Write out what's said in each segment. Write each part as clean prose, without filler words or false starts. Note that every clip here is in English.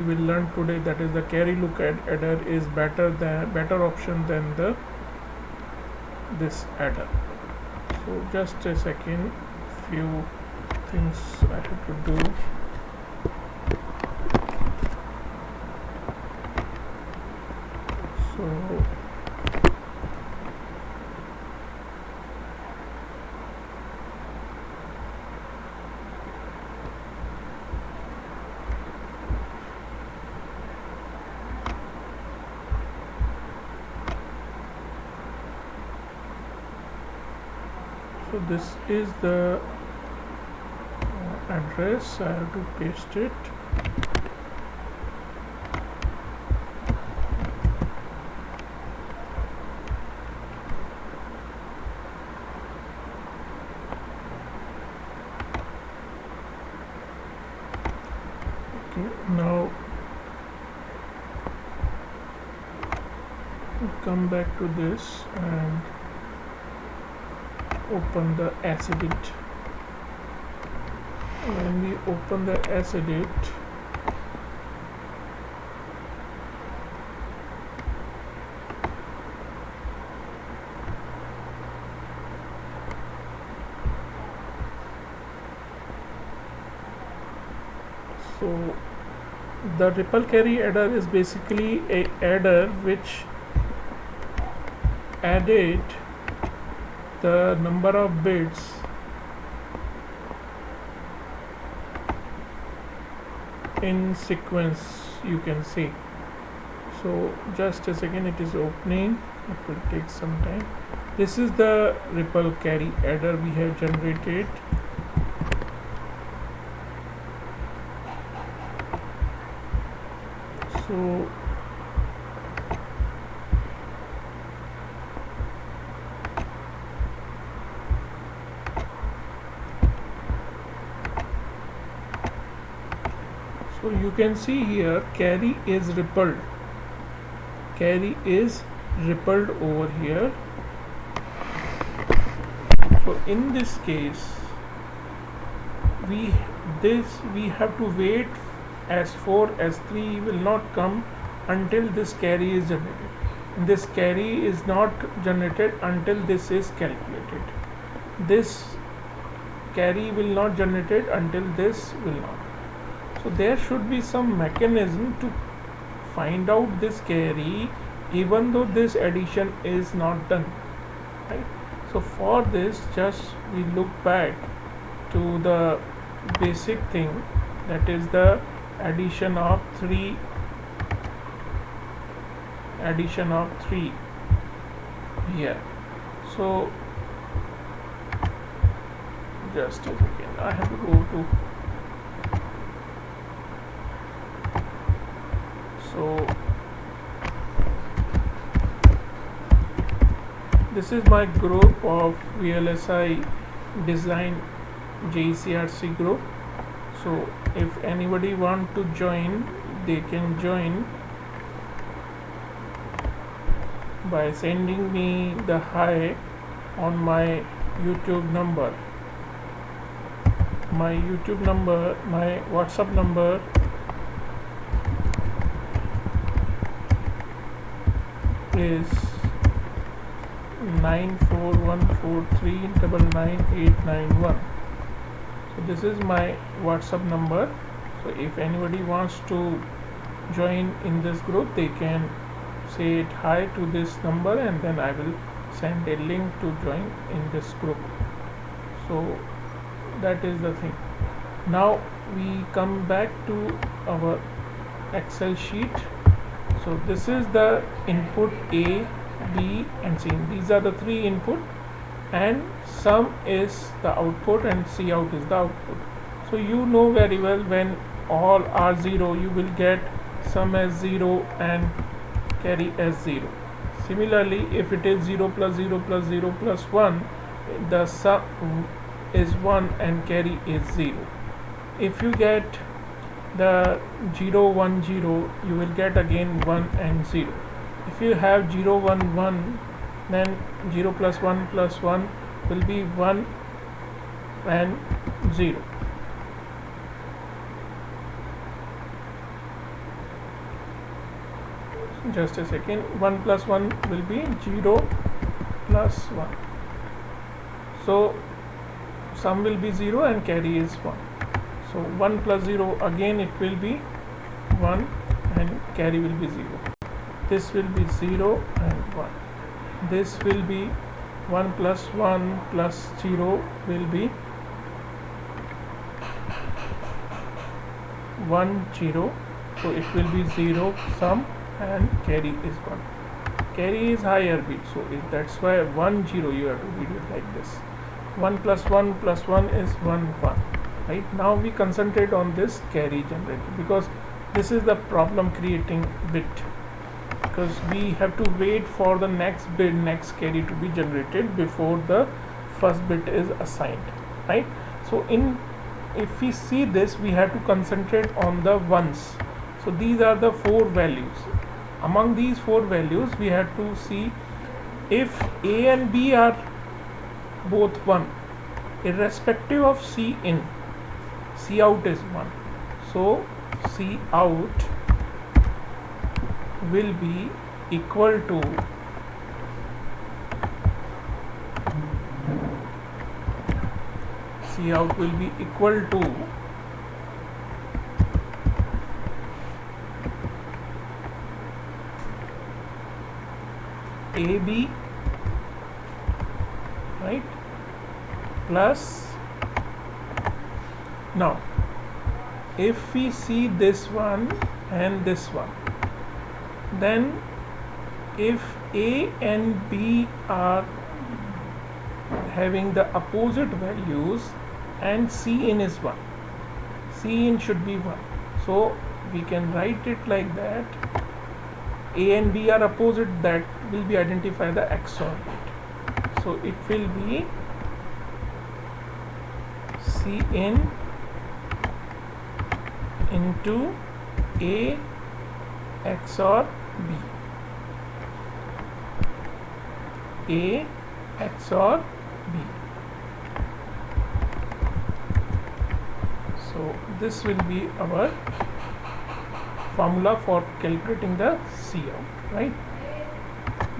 we will learn today, that is the carry look adder is better option than the this adder. So just a second, few things I have to do. So this is the address. I have to paste it. Okay, now come back to this and open the as edit. When we open the as edit, so the ripple carry adder is basically a adder which added the number of bits in sequence, you can see. So just a second, it is opening, it will take some time. This is the ripple carry adder we have generated. So you can see here carry is rippled over here. So in this case we have to wait, S4 S3 will not come until this carry is generated, and this carry is not generated until this is calculated. This carry will not generated until this will not. So there should be some mechanism to find out this carry even though this addition is not done, right? So for this, just we look back to the basic thing, that is the addition of 3 here. So just a second, I have to go to, so this is my group of Vlsi design JCRC group. So if anybody want to join, they can join by sending me the hi on my YouTube number. My WhatsApp number is 9414399891. So this is my WhatsApp number. So if anybody wants to join in this group, they can say it hi to this number, and then I will send a link to join in this group. So that is the thing. Now we come back to our Excel sheet. So this is the input A, B and C. These are the 3 input, and sum is the output and C out is the output. So you know very well, when all are 0, you will get sum as 0 and carry as 0. Similarly, if it is 0 plus 0 plus 0 plus 1, the sum is 1 and carry is 0. If you get the 0 1 0, you will get again 1 and 0. If you have 0 1 1, then 0 plus 1 plus 1 will be 1 and 0. just a second, 1 plus 1 will be 0 plus 1. So sum will be 0 and carry is 1. So 1 plus 0, again it will be 1 and carry will be 0. This will be 0 and 1. This will be 1 plus 1 plus 0 will be 1 0. So it will be 0 sum and carry is 1. Carry is higher bit, so that's why 1 0 you have to read it like this. 1 plus 1 plus 1 is 1 1. Right now we concentrate on this carry generator, because this is the problem creating bit, because we have to wait for the next bit, next carry to be generated before the first bit is assigned, right? So if we see this, we have to concentrate on the ones. So these are the 4 values. Among these 4 values, we have to see if A and B are both 1, irrespective of C in, C out is 1. So C out will be equal to C out will be equal to AB, right, plus, now if we see this one and this one, then if A and B are having the opposite values and C in is 1, C in should be 1, so we can write it like that. A and B are opposite, that will be identify the XOR bit. So it will be C in into A XOR B. A XOR B. So this will be our formula for calculating the C out, right?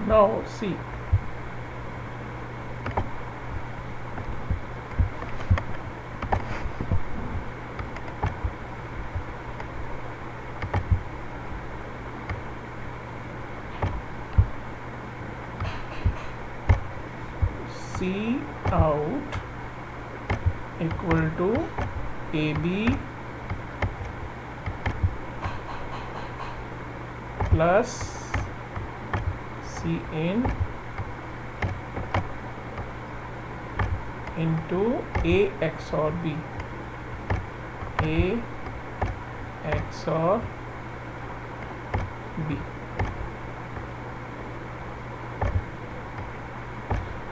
Now see, C out equal to AB plus C in into A XOR B. A XOR B.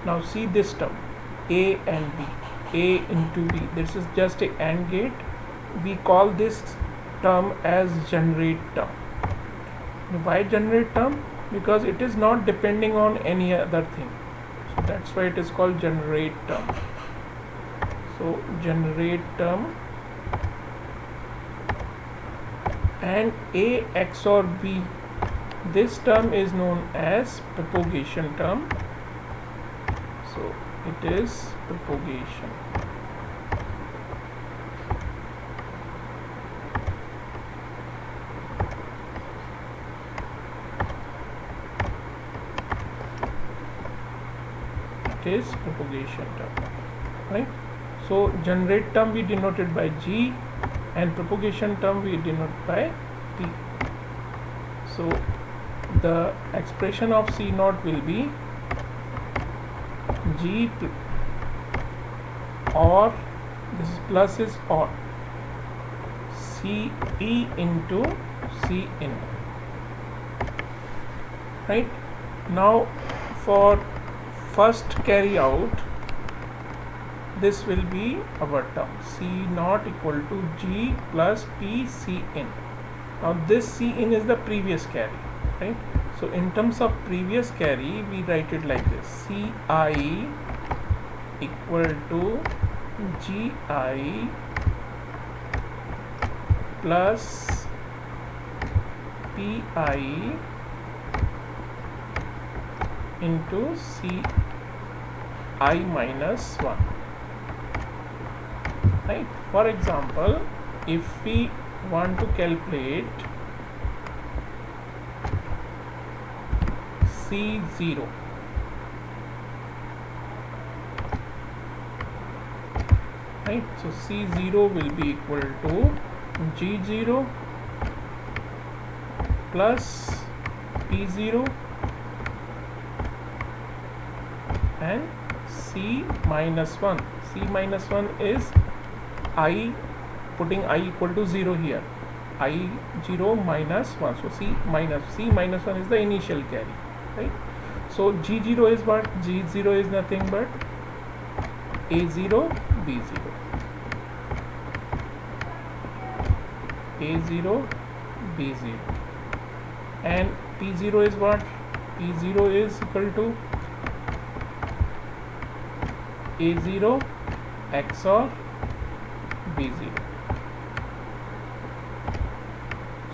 Now see this term, A and B, A into B. This is just a AND gate. We call this term as generate term. Why generate term? Because it is not depending on any other thing. So that's why it is called generate term. So generate term, and A XOR B, this term is known as propagation term. So it is propagation. It is propagation term, right? So generate term we denoted by G and propagation term we denote by P. So the expression of C naught will be G or, this is plus is or, C E into C in, right? Now for first carry out, this will be our term C naught equal to G plus P C in. Now this C in is the previous carry, right? So in terms of previous carry, we write it like this: Ci equal to Gi plus Pi into Ci minus 1. Right? For example, if we want to calculate C0, right? So C0 will be equal to G0 plus P0 and C minus 1. C minus 1 is I, putting I equal to 0 here, I0 minus 1. So C minus 1 is the initial carry, right? So G0 is what? G0 is nothing but A0 B0, A0 B0, and P0 is what? P0 is equal to A0 XOR B0.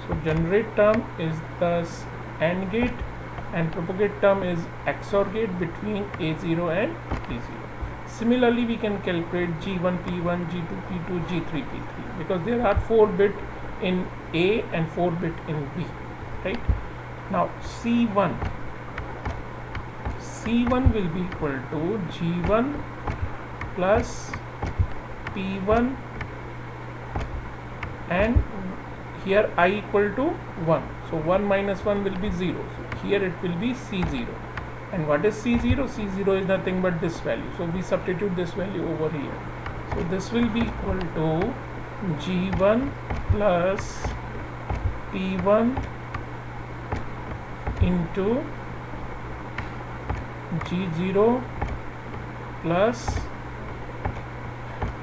So generate term is thus AND gate and propagate term is XOR gate between A0 and B0. Similarly, we can calculate G1 P1, G2 P2, G3 P3 because there are 4 bit in A and 4 bit in B, right? Now C1 will be equal to G1 plus P1 and here I equal to 1. So 1 minus 1 will be 0. So here it will be C0. And what is C0? C0 is nothing but this value. So we substitute this value over here. So this will be equal to G1 plus P1 into G0 plus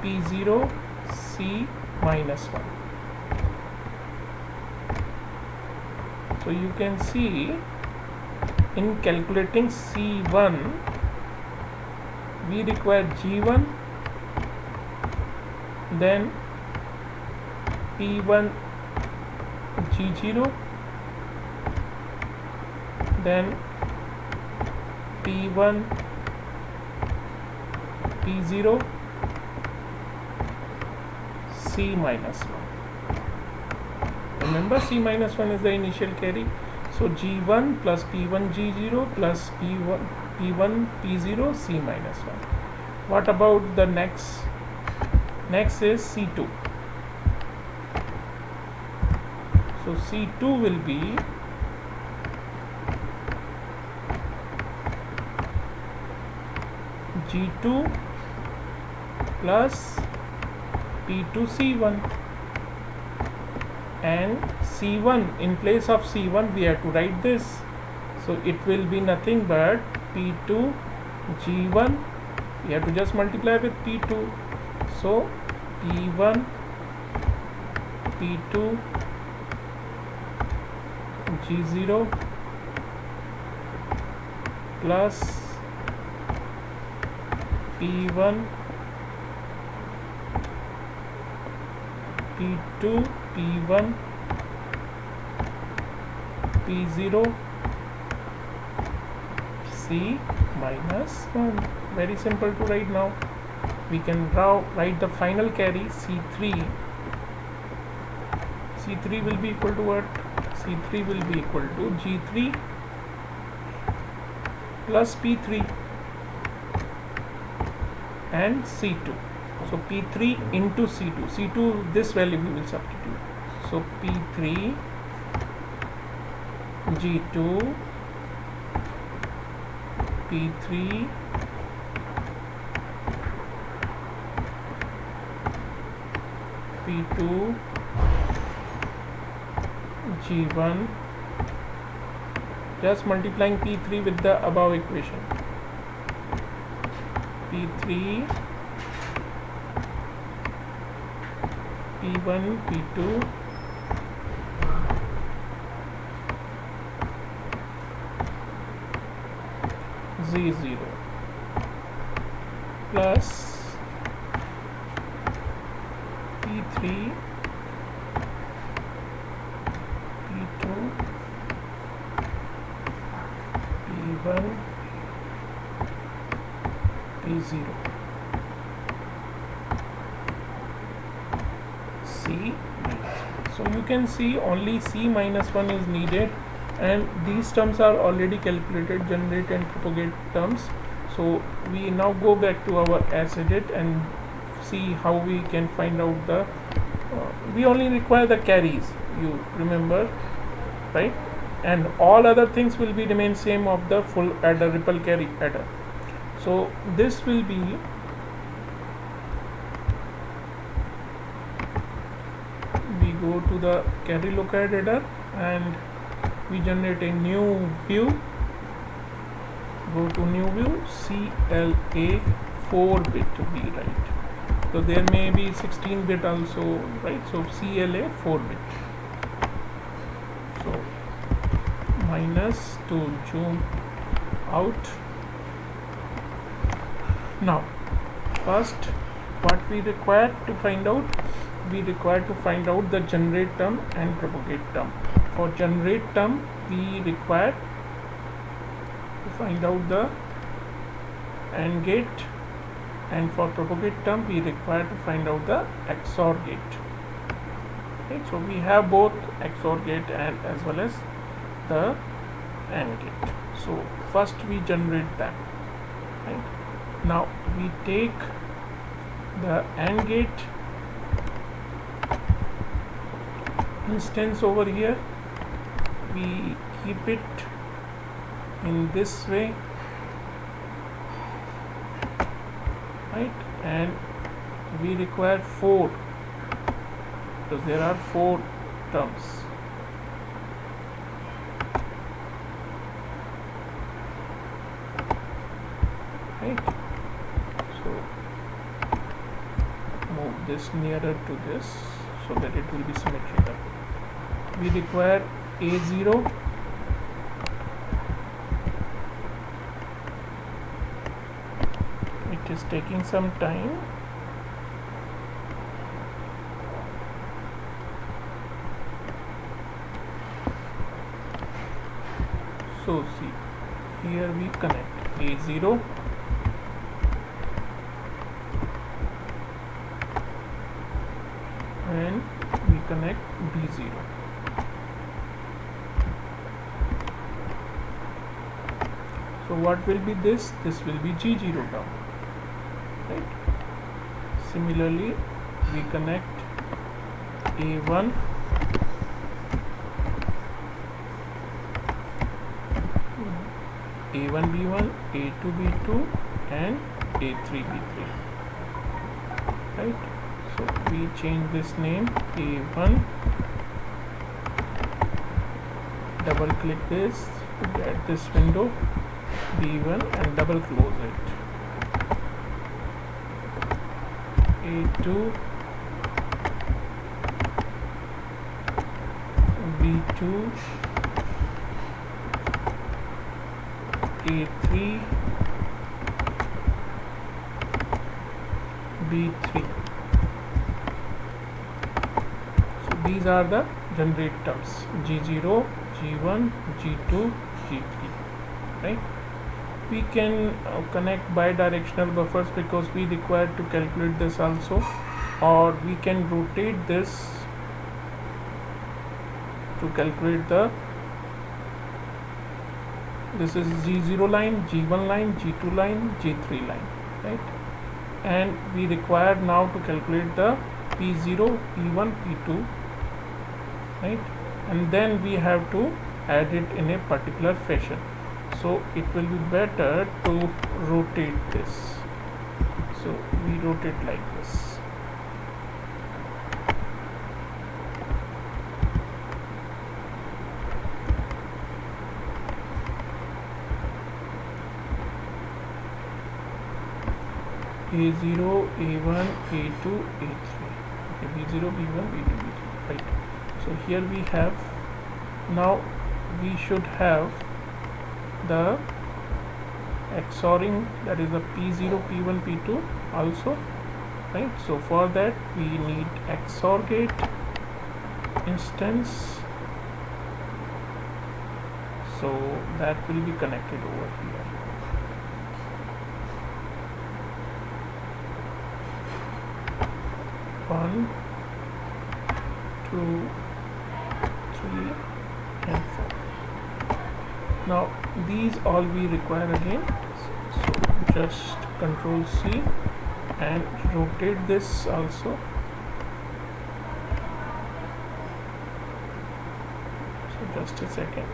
P0 C minus 1. So you can see in calculating C1 we require G1, then P1 G0, then P1 P0 C minus 1. Remember, C minus 1 is the initial carry. So G1 plus P1 G0 plus P1 P0 C minus 1. What about the next? Next is C2. So C2 will be G2 plus P2 C1, and C1, in place of C1 we have to write this. So it will be nothing but P2 G1, we have to just multiply with P2. So P1 P2 G0 plus P1 P2 P1 P0 C minus 1. Very simple to write now. We can now write the final carry C3. C3 will be equal to what? C3 will be equal to G3 plus P3 and C2. So P3 into C2. C2, this value we will substitute. So P3 G2 P3 P2 G1, just multiplying P3 with the above equation. P3 P1 P2 Z0 plus P3 P2 P1 P0 C minus 1. So you can see only C minus 1 is needed, and these terms are already calculated, generate and propagate terms. So we now go back to our edit and see how we can find out the we only require the carries, you remember, right? And all other things will be remain same of the full adder, ripple carry adder. So this will be we go to the carry locate adder and we generate a new view. Go to new view, CLA 4-bit to be right. So there may be 16-bit also, right? So CLA 4-bit. So minus to zoom out. Now first what we require to find out, we require to find out the generate term and propagate term. For generate term we require to find out the AND gate, and for propagate term we require to find out the XOR gate. Okay, so we have both XOR gate and as well as the AND gate. So first we generate them, right? Now we take the AND gate instance over here, we keep it in this way, right? And we require 4 because there are 4 terms. Right? So move this nearer to this so that it will be symmetrical. We require A0, it is taking some time. So see, here we connect A0 and we connect B0. So what will be this? This will be G0 term, right? Similarly, we connect A1 A1 B1, A2 B2 and A3 B3, right? So we change this name A1, double click this to get this window B1 and double close it. A2 B2 A3 B3. So these are the generate terms G0, G1, G2, G3, right? We can connect bidirectional buffers because we require to calculate this also, or we can rotate this to calculate the, this is G0 line, G1 line, G2 line, G3 line, right? And we require now to calculate the P0, P1, P2, right? And then we have to add it in a particular fashion. So it will be better to rotate this. So we rotate like this. A0, A1, A2, A3. Okay, B0, B1, B2, B3. Right. So here we have, now we should have the XORing, that is the P0, P1, P2 also, right? So for that we need XOR gate instance, so that will be connected over here. 1, 2, 3 and 4. Now these all we require again, so just Control C and rotate this also. So just a second.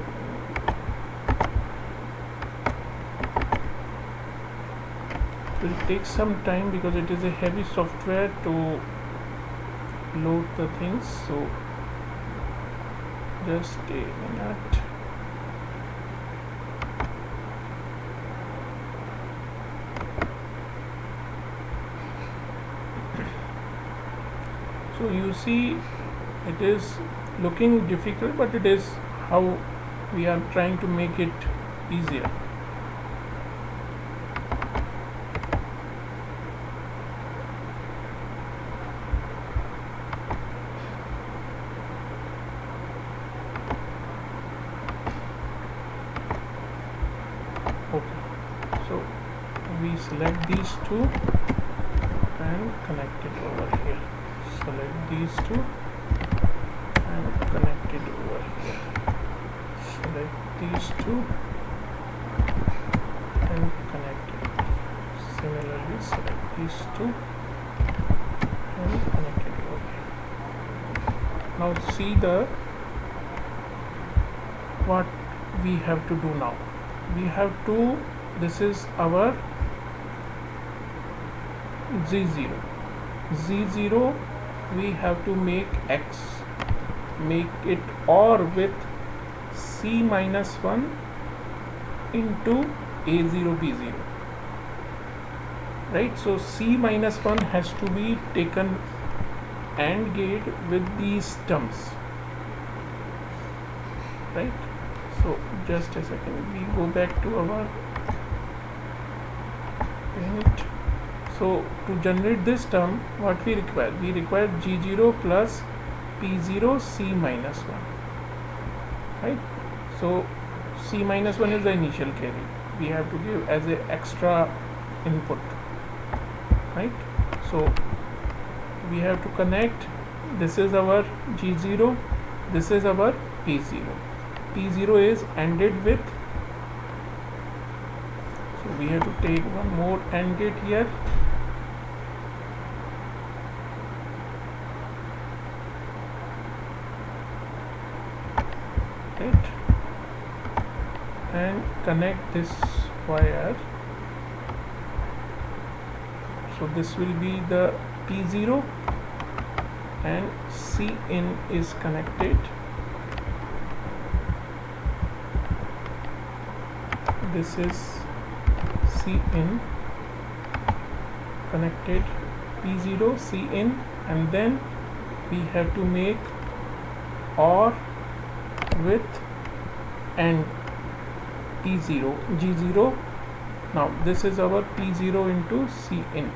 It will take some time because it is a heavy software to load the things, so just a minute. So you see it is looking difficult, but it is how we are trying to make it easier. Okay, so we select these two and connect it over here. Select these two and connect it over here. Select these two and connect it. Similarly, select these two and connect it over here. Now see what we have to do now. We have to, this is our Z0. Z0 we have to make X, make it OR with C minus 1 into A0 B0, right? So C minus 1 has to be taken AND gate with these terms, right? So just a second, we go back to our paint. So to generate this term, what we require? We require G0 plus P0 C minus 1, right? So C minus 1 is the initial carry. We have to give as a extra input, right? So we have to connect, this is our G0, this is our P0. P0 is ANDed with, so we have to take one more AND gate here. Right, and connect this wire. So this will be the P0 and C in is connected. This is C in connected, P0 C in, and then we have to make OR with and P0 G0. Now this is our P0 into C in.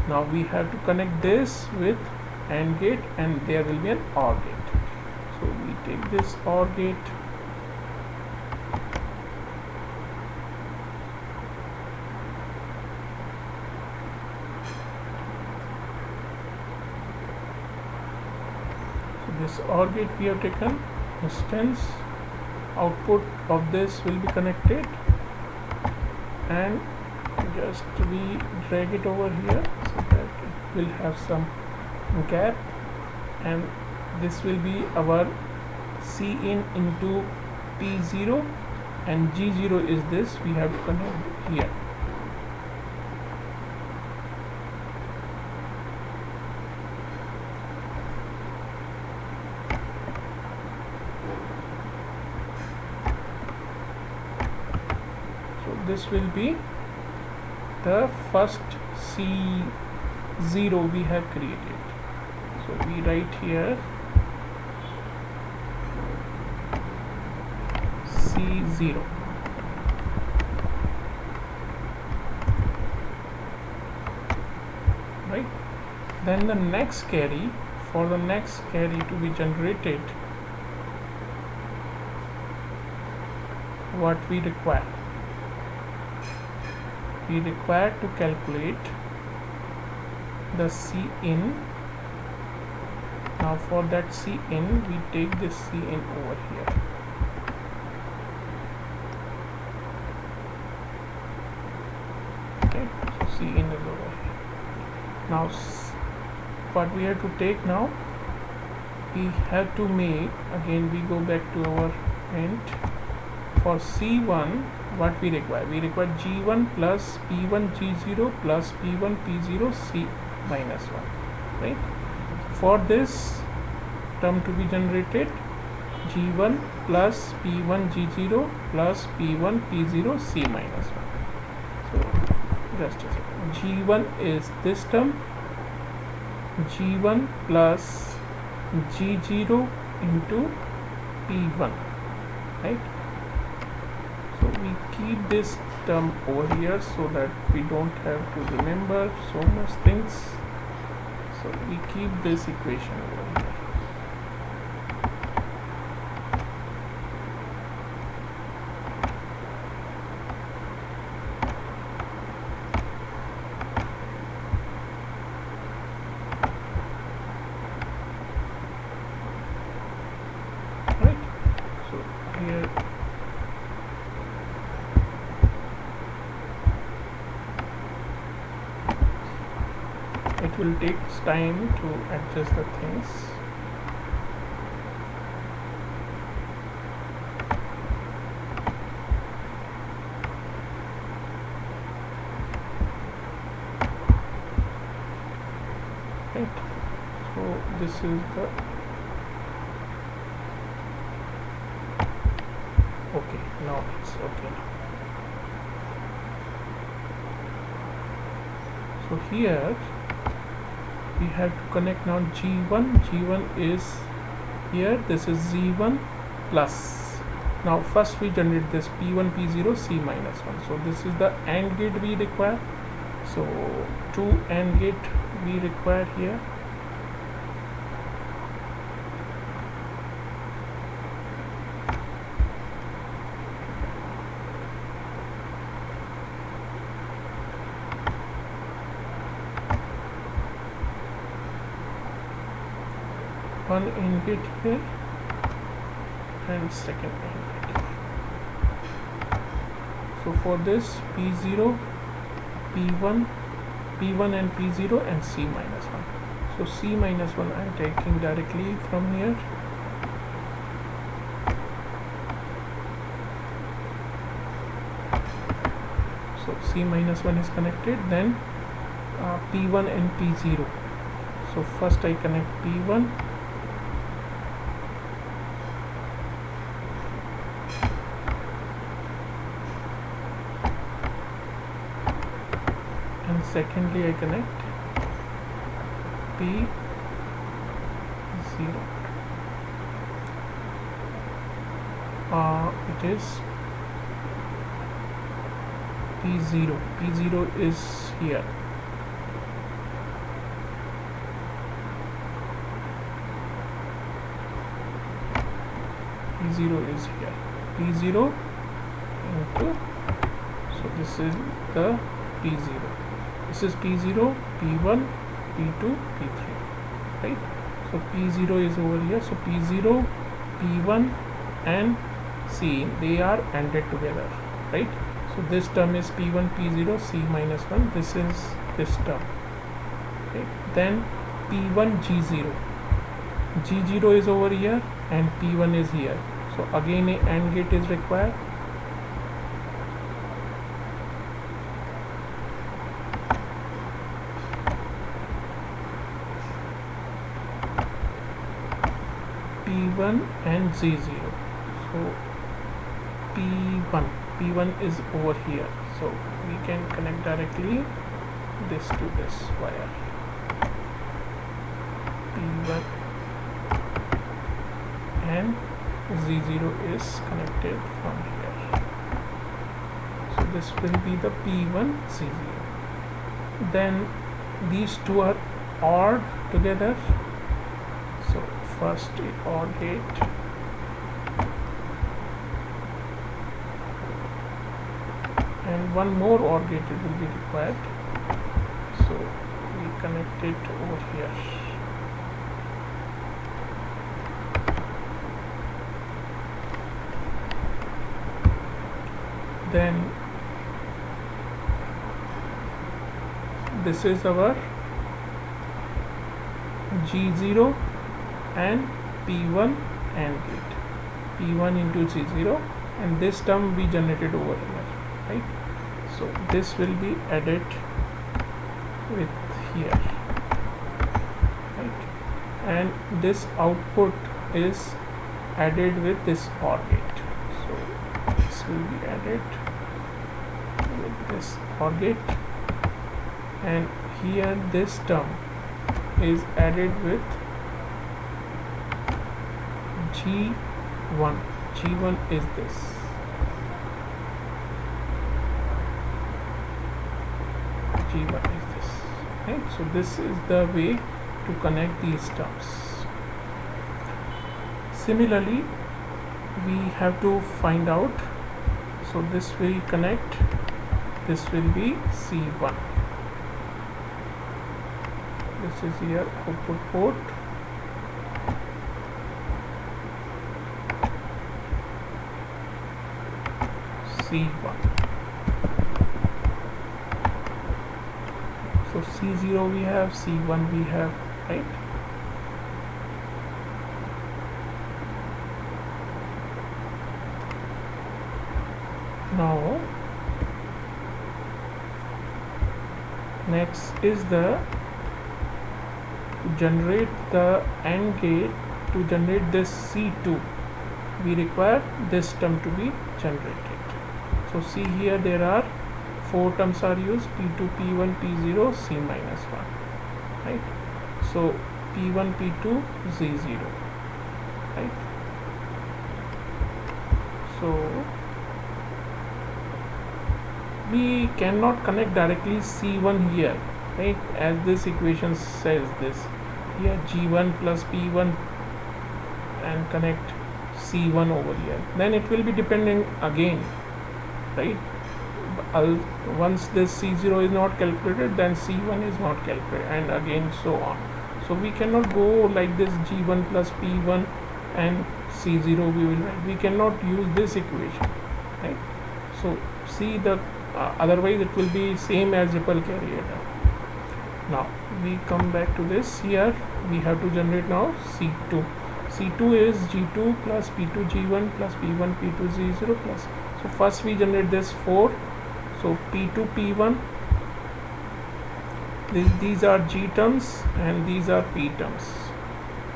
Now we have to connect this with AND gate and there will be an OR gate. So we take this OR gate, so this OR gate we have taken, instance output of this will be connected, and just we drag it over here so that it will have some gap, and this will be our C in into P0 and G0 is this, we have to connect here. This will be the first C0 we have created. So we write here C0. Right? Then the next carry, for the next carry to be generated, what we require? We require to calculate the C in Now for that C in, we take this C in over here. Okay, so C in is over here. Now what we have to take now, we have to make, again we go back to our int. For C1, what we require G1 plus P1 G0 plus P1 P0 C minus 1, right? For this term to be generated, G1 plus P1 G0 plus P1 P0 C minus 1. So just a second, G1 is this term, G1 plus G0 into P1, right? So we keep this term over here so that we don't have to remember so much things. So we keep this equation over here. Right? So here it will take time to adjust the things. Right, so this is the okay, now it's okay. So here we have to connect now G1 is here, this is Z1 plus. Now first we generate this P1 P0 C minus 1. So this is the AND gate we require. So 2 AND gate we require here. One AND gate here and second AND gate. So for this P0, P1 and P0 and C minus 1. So C minus 1 I am taking directly from here. So C minus 1 is connected, then P1 and P0. So first I connect P1. Secondly, I connect P0. It is P0. P0 is here. P0 is here. P0 into, so this is the P0. This is P0, P1, P2, P3, right? So P0 is over here. So P0, P1 and C, they are ANDed together, right? So this term is P1, P0, C minus 1. This is this term, right? Then P1, G0. G0 is over here and P1 is here. So again a AND gate is required. P1 and Z0. So P1 is over here. So we can connect directly this to this wire. P1 and Z0 is connected from here. So this will be the P1 Z0. Then these two are OR together. So first a OR gate, and one more OR gate it will be required. So we connect it over here. then this is our G0 and P1 AND gate, P1 into G0, and this term we generated over here, right? So this will be added with here, right? And this output is added with this OR gate. So this will be added with this OR gate, and here this term is added with G1. G1 is this. G1 is this, right? So this is the way to connect these terms. Similarly, we have to find out, so this will connect, this will be C1. This is here output port, C1. So C0 we have, C1 we have, right? Now next is the generate the AND gate. To generate this C2, we require this term to be generated. So see here, there are 4 terms are used: P2, P1, P0, C minus 1, right? So P1, P2, Z0, right? So we cannot connect directly C1 here, right? As this equation says this here, G1 plus P1 and connect C1 over here, then it will be depending again, right? Once this C0 is not calculated, then C1 is not calculated, and again so on. So we cannot go like this, G1 plus P1 and C0 we will write. We cannot use this equation, right? So see the otherwise it will be same as ripple carrier term. Now we come back to this. Here we have to generate now C2. C2 is G2 plus P2 G1 plus P1 P2 Z0 plus. So first we generate this 4. So P2 P1, these are G terms and these are P terms,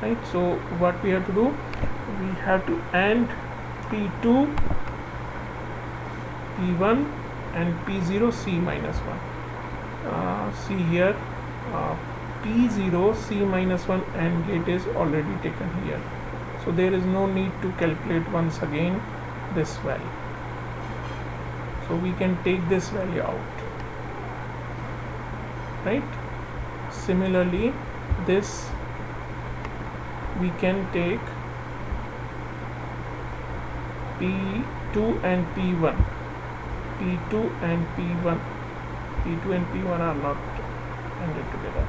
right? So what we have to do, we have to AND P2 P1 and P0 C minus 1. See here, P0 C minus 1 AND gate is already taken here, so there is no need to calculate once again this value. So we can take this value out, right? Similarly, this we can take P2 and P1. P2 and P1. P2 and P1 are not ended together.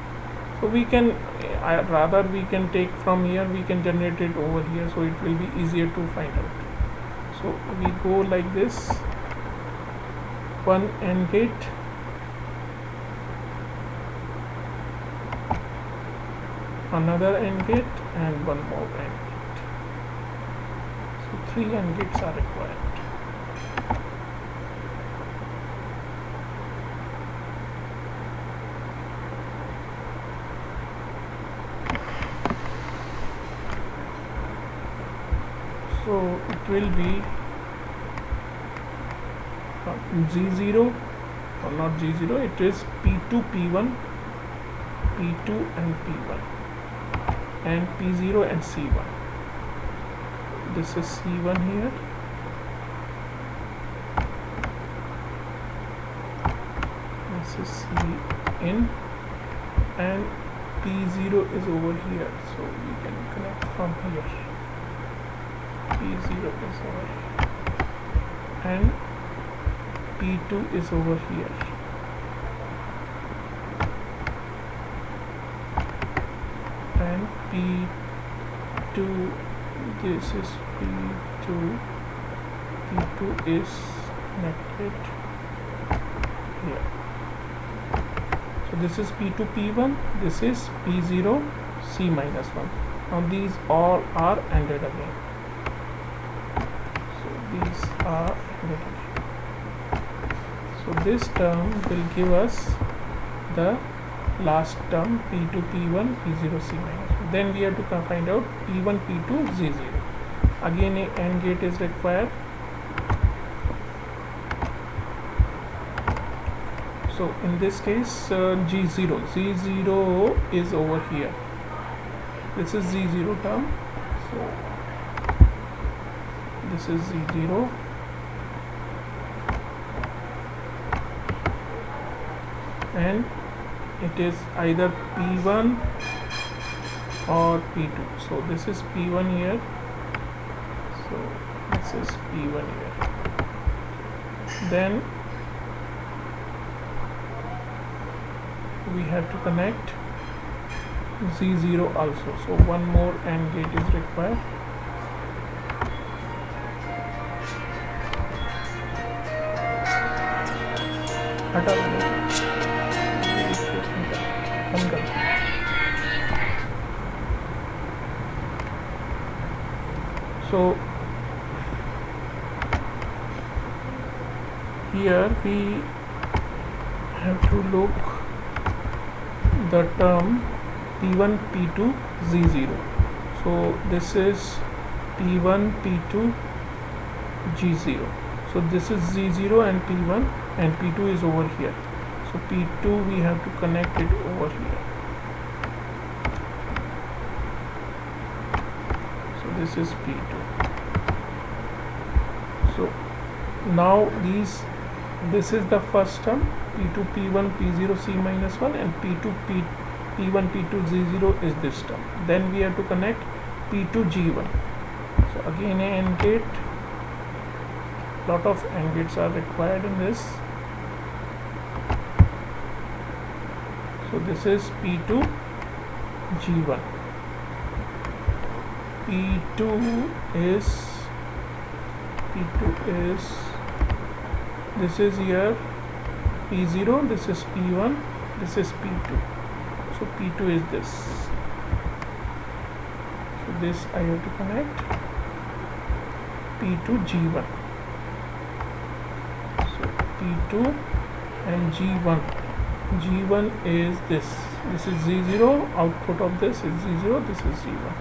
So we can rather we can take from here, we can generate it over here, so it will be easier to find out. So we go like this, one AND gate, another AND gate, and one more AND gate. So 3 AND gates are required. So it will be G0, or not G0, it is P2 P1, P2 and P1, and P0 and C1. This is C1 here, this is C in, and P0 is over here, so we can connect from here. P0 is over here, and P2 is over here, and P2, this is P2, P2 is connect it here. So this is P2 P1, this is P0 C minus 1. Now these all are ANDed again. So these are ANDed again. So this term will give us the last term P2 P1 P0 C minus 1. Then we have to find out P1 P2 Z0. Again a AND gate is required. So in this case Z0 is over here. This is Z0 term. So this is Z0. And it is either P1 or P2. So this is P1 here. So this is P1 here. Then we have to connect Z0 also. So one more AND gate is required. So here we have to look the term P1 P2 Z0. So this is P1 P2 G0. So this is Z0 and P1, and P2 is over here. So P2 we have to connect it over here. So this is P2. So now this is the first term P2 P1 P0 C minus 1, and P2 P1 P2 Z0 is this term. Then we have to connect P2 G1. So again a AND gate. Lot of AND gates are required in this. So this is P2 G1. P2 is this is here P0, this is P1, this is P2. So P2 is this. So this I have to connect P2 G1. So P2 and G1. G1 is this. This is Z0. Output of this is Z0. This is Z1.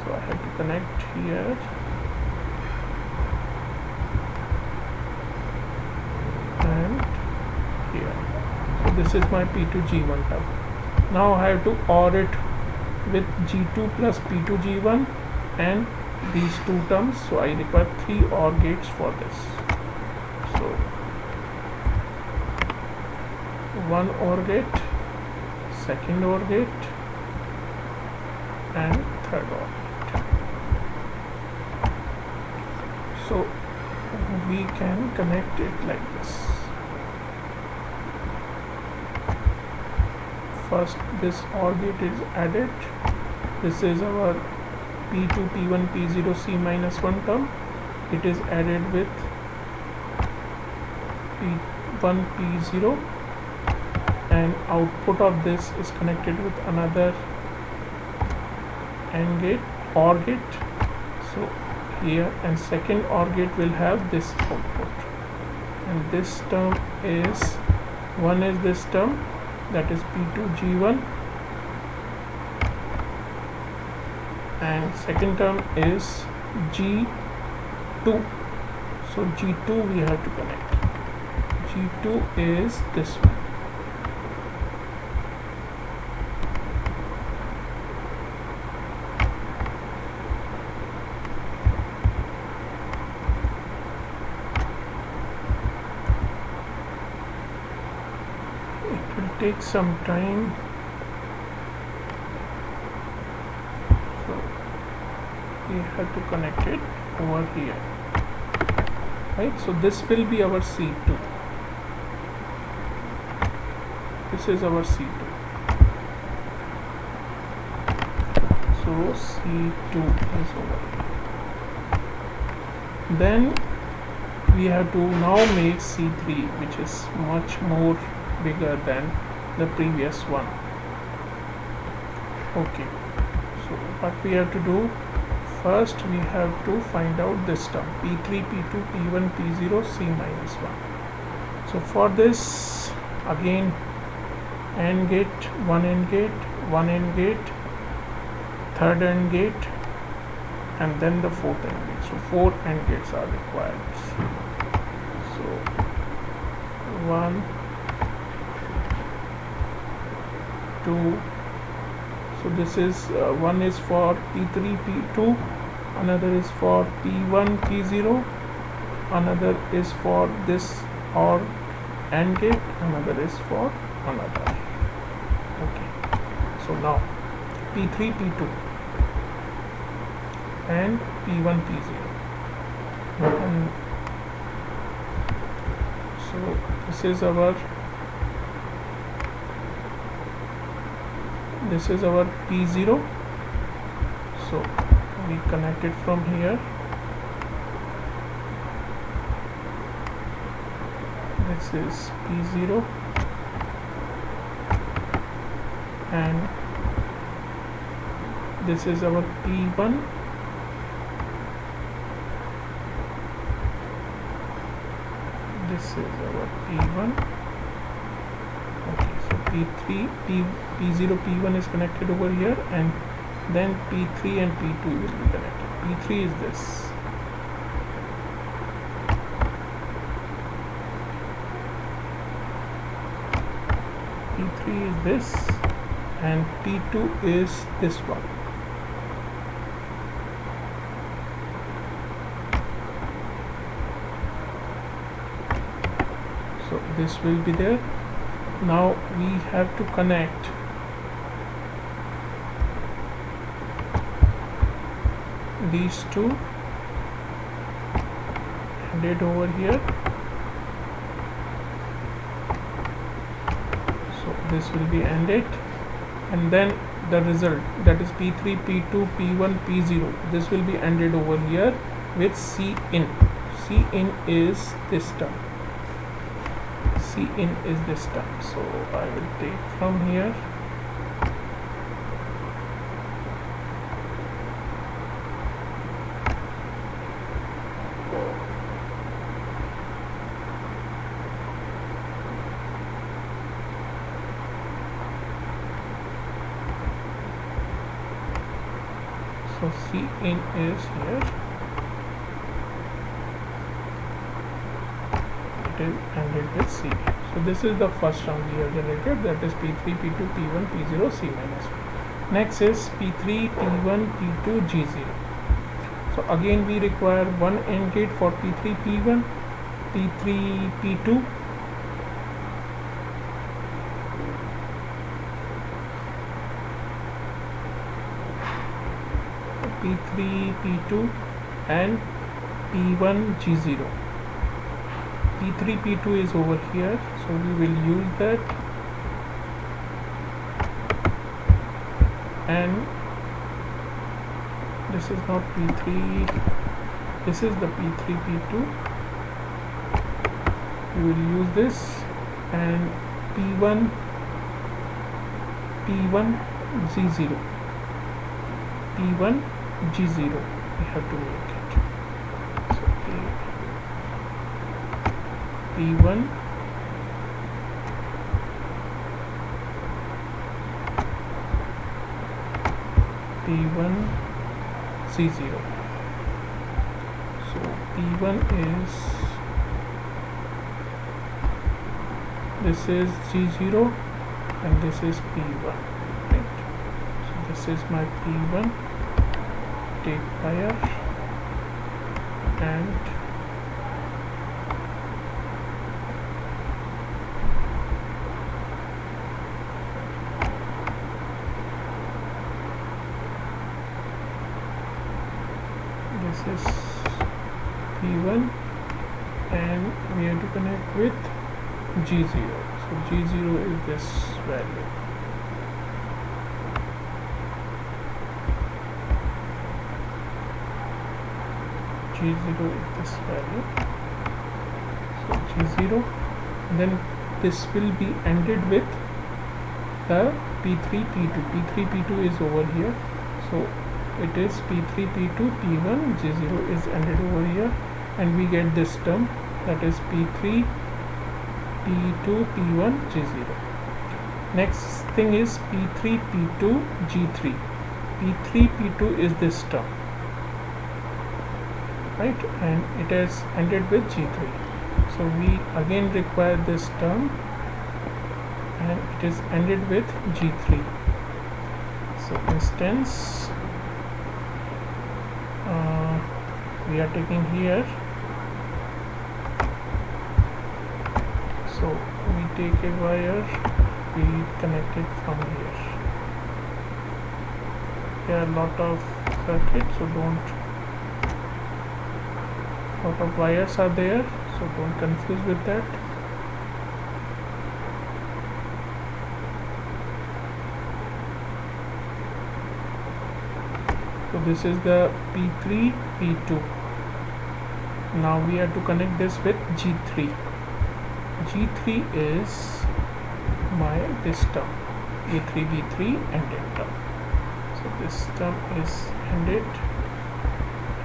So I have to connect here. And here. So this is my P2 G1 term. Now I have to OR it with G2 plus P2 G1 and these two terms. So I require 3 OR gates for this. So one OR gate, second OR gate, and third OR gate. So we can connect it like this. First this OR gate is added. This is our P2 P1 P0 C minus 1 term. It is added with P1 P0, and output of this is connected with another AND gate, OR gate. So here, and second OR gate will have this output, and this term is one is this term, that is P2 G1, and second term is G2. So G2 we have to connect. G2 is this one. Take some time. So we have to connect it over here, right? So this will be our C2. This is our C2. So C2 is over here. Then we have to now make C3, which is much more bigger than the previous one. Okay, so what we have to do, first we have to find out this term P3, P2, P1, P0, C minus 1. So for this, again, AND gate, one AND gate, third AND gate, and then the fourth AND gate. So 4 AND gates are required. So 1, 2. So this is one is for P3, P2, another is for P1, P0, another is for this or AND gate, another is for another. Okay, so now P3, P2 and P1, P0, and so this is our P0. So we connect it from here. This is P0 and this is our P1. This is our P1. Okay, so P3, P0, P1 is connected over here, and then P3 and P2 will be connected. P3 is this. P3 is this, and P2 is this one. So this will be there. Now we have to connect these two and it over here. So this will be ANDed, and then the result, that is P3, P2, P1, P0, this will be ANDed over here with C in. C in is this term. C in is this term. So I will take from here. So C in is here. And it is C. So this is the first term we have generated, that is P3, P2, P1, P0, C minus 1. Next is P3, P1, P2, G0. So again we require one AND gate for P3, P1, P3, P2, P3, P2 and P1, G0. P3, P2 is over here, so we will use that, and this is not P3, this is the P3, P2, we will use this, and P1, G0, P1, G0 we have to make it. So P1, P1, C0. So P1 is, this is G0 and this is P1, right? So this is my P1, take wire and this is P1 and we have to connect with G0. So G0 is this value. G0 is this value. G0. Then this will be ended with the P3 P2. P3 P2 is over here, so it is P3 P2 P1 G0 is ended over here, and we get this term, that is P3 P2 P1 G0. Next thing is P3 P2 G3. P3 P2 is this term, right, and it is ended with G3. So we again require this term, and it is ended with G3. So instance we are taking here, so we take a wire, we connect it from here. There are a lot of circuits, so lot of wires are there, so don't confuse with that. So this is the P3 P2. Now we have to connect this with G3. G3 is my this term, A3 B3 ended term. So this term is ended,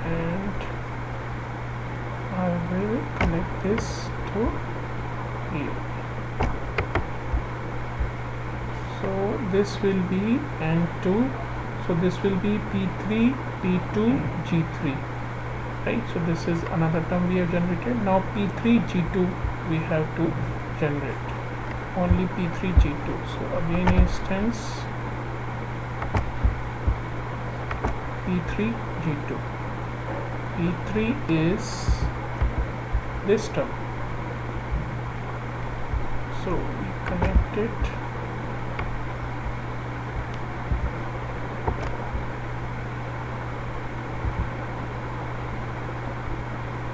and I will connect this to here. So this will be N2. So this will be P3 P2 G3, right? So this is another term we have generated. Now P3 G2 we have to generate, only P3 G2. So again instance P3 G2. P3 is this term, so we connect it.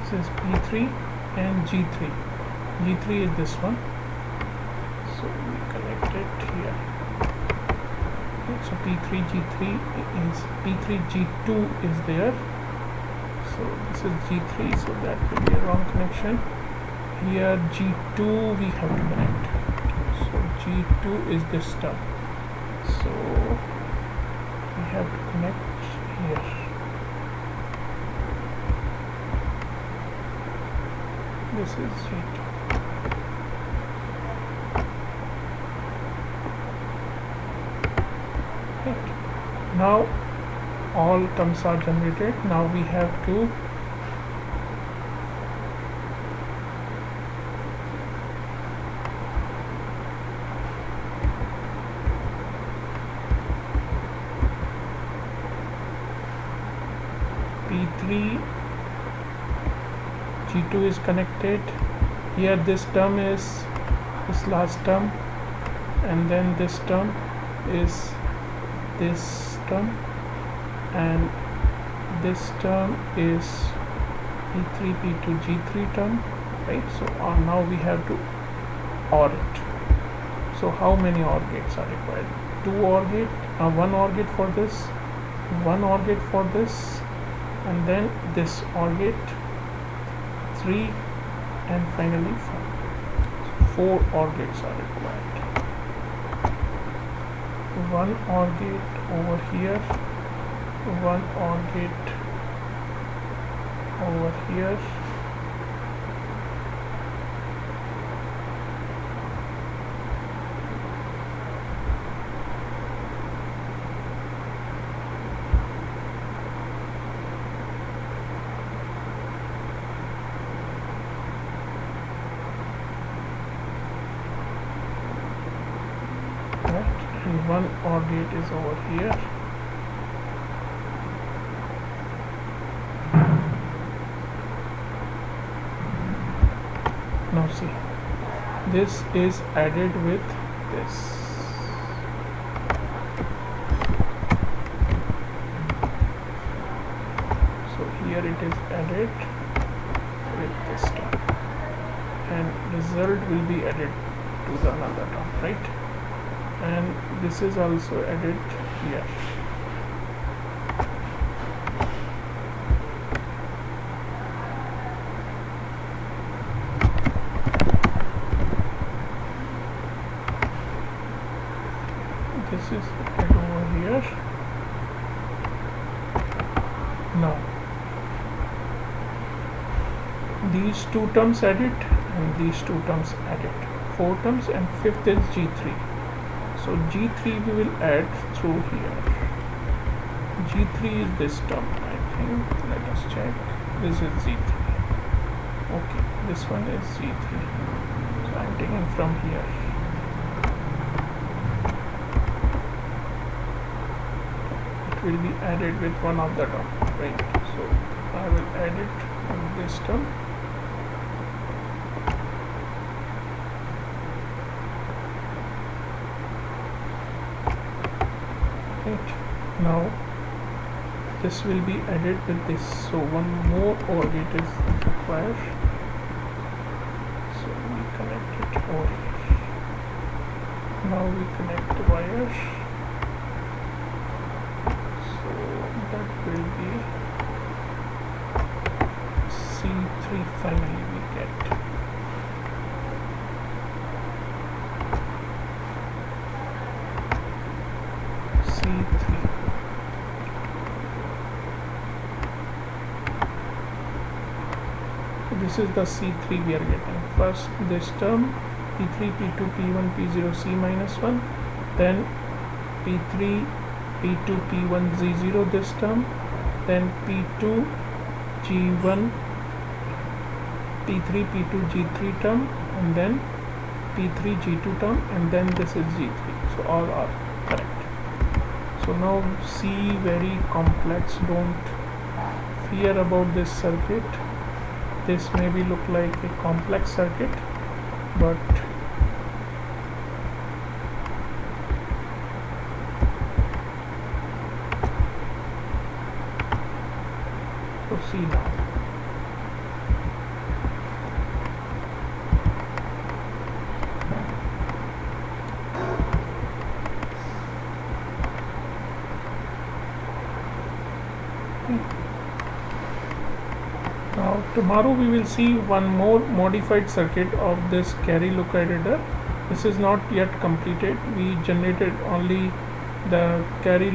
This is P3 and G3. G3 is this one, so we connect it here. Okay, so P3 G3 is P3 G2 is there, so this is G3, so that will be a wrong connection. Here G2 we have to connect, so G2 is this term, so we have to connect here. This is G2. Right. Now all terms are generated. Now we have to P3 G2 is connected. Here this term is this last term, and then this term is this term, and this term is P3 P2 G3 term, right? So now we have to OR it. So how many OR gates are required? 2 OR gate, 1 OR gate for this, 1 OR gate for this, and then this OR gate, 3, and finally 4 OR gates are required. 1 OR gate over here, 1 OR gate over here, and 1 OR gate is over here. Now see, this is added with this. So here it is added with this term, and result will be added to the another term, right? And this is also added here. this is added over here. Now these two terms added and these two terms added, 4 terms, and fifth is G3. So G3 we will add through here. G3 is this term, I think. Let us check. This is G3. Okay, this one is G3. So I'm taking from here. It will be added with one of the term, right? So I will add it with this term. Right. Now this will be added with this, so one more OR gate is required. So we connect it over here. Now we connect the wire. So that will be C3 finally we get. C3. This is the C3 we are getting. First this term P3, P2, P1, P0, C minus 1, then P3, P2, P1, Z0 this term, then P2, G1, P3, P2, G3 term, and then P3, G2 term, and then this is G3. So all are correct. So now see, very complex, don't fear about this circuit. This maybe look like a complex circuit, but so see now. Now tomorrow we will see one more modified circuit of this carry locator. This is not yet completed. We generated only the carry